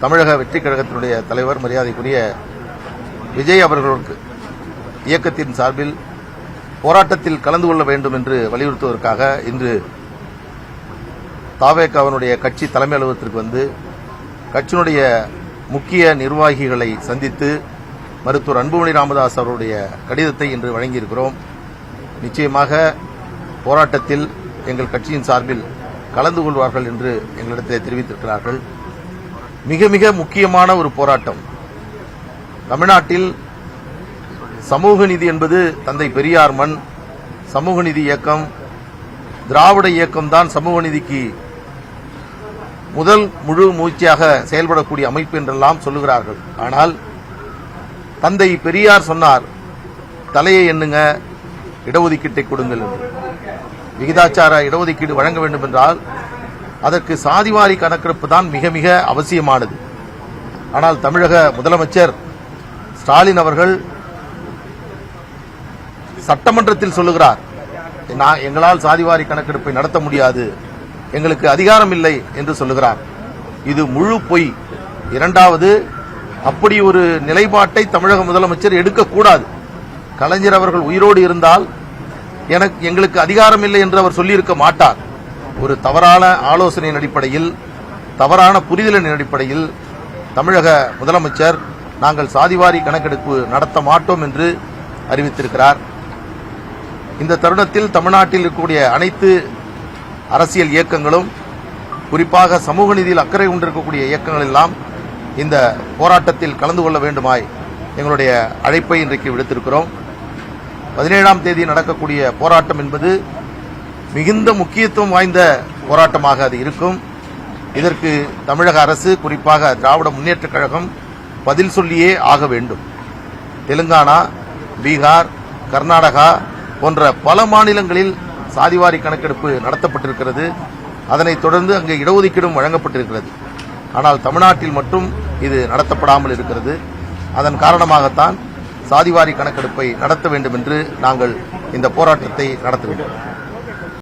தமிழக வெற்றி கழகத்தினுடைய தலைவர் மரியாதைக்குரிய விஜய் அவர்களுக்கு இயக்கத்தின் சார்பில் போராட்டத்தில் கலந்து கொள்ள வேண்டும் என்று வலியுறுத்துவதற்காக இன்று தாவேகாவினுடைய கட்சி தலைமை அலுவலகத்திற்கு வந்து கட்சியினுடைய முக்கிய நிர்வாகிகளை சந்தித்து மருத்துவர் அன்புமணி ராமதாஸ் அவருடைய கடிதத்தை இன்று வழங்கியிருக்கிறோம். நிச்சயமாக போராட்டத்தில் எங்கள் கட்சியின் சார்பில் கலந்து கொள்வார்கள் என்று எங்களிடத்தில் தெரிவித்திருக்கிறார்கள். மிக மிக முக்கியமான ஒரு போராட்டம். தமிழ்நாட்டில் சமூக நீதி என்பது தந்தை பெரியார் மண். சமூக நீதி இயக்கம், திராவிட இயக்கம்தான் சமூக நீதிக்கு முதல் முழு மூச்சியாக செயல்படக்கூடிய அமைப்பு என்றெல்லாம் சொல்லுகிறார்கள். ஆனால் தந்தை பெரியார் சொன்னார், தலையை எண்ணுங்க, இடஒதுக்கீட்டை கொடுங்கள் என்று. விகிதாச்சார இடஒதுக்கீடு வழங்க வேண்டும் என்றால் அதற்கு சாதிவாரி கணக்கெடுப்பு தான் மிக மிக அவசியமானது. ஆனால் தமிழக முதலமைச்சர் ஸ்டாலின் அவர்கள் சட்டமன்றத்தில் சொல்லுகிறார், எங்களால் சாதிவாரி கணக்கெடுப்பை நடத்த முடியாது, எங்களுக்கு அதிகாரம் இல்லை என்று சொல்லுகிறார். இது முழு பொய். இரண்டாவது, அப்படி ஒரு நிலைப்பாட்டை தமிழக முதலமைச்சர் எடுக்கக்கூடாது. கலைஞர் அவர்கள் உயிரோடு இருந்தால் எங்களுக்கு அதிகாரம் இல்லை என்று அவர் சொல்லியிருக்க மாட்டார். ஒரு தவறான ஆலோசனையின் அடிப்படையில், தவறான புரிதலின் அடிப்படையில் தமிழக முதலமைச்சர் நாங்கள் சாதிவாரி கணக்கெடுப்பு நடத்த மாட்டோம் என்று அறிவித்திருக்கிறார். இந்த தருணத்தில் தமிழ்நாட்டில் இருக்கக்கூடிய அனைத்து அரசியல் இயக்கங்களும், குறிப்பாக சமூக நீதியில் அக்கறை கொண்டிருக்கக்கூடிய இயக்கங்கள் எல்லாம் இந்த போராட்டத்தில் கலந்து கொள்ள வேண்டுமாய் எங்களுடைய அழைப்பை இன்றைக்கு விடுத்திருக்கிறோம். 17ஆம் தேதி நடக்கக்கூடிய போராட்டம் என்பது மிகுந்த முக்கியத்துவம் வாய்ந்த போராட்டமாக அது இருக்கும். இதற்கு தமிழக அரசு, குறிப்பாக திராவிட முன்னேற்றக் கழகம் பதில் சொல்லியே ஆக வேண்டும். தெலுங்கானா, பீகார், கர்நாடகா போன்ற பல மாநிலங்களில் சாதிவாரி கணக்கெடுப்பு நடத்தப்பட்டிருக்கிறது. அதனைத் தொடர்ந்து அங்கே இடஒதுக்கீடும் வழங்கப்பட்டிருக்கிறது. ஆனால் தமிழ்நாட்டில் மட்டும் இது நடத்தப்படாமல் இருக்கிறது. அதன் காரணமாகத்தான் சாதிவாரி கணக்கெடுப்பை நடத்த வேண்டும் என்று நாங்கள் இந்த போராட்டத்தை நடத்துகிறோம்.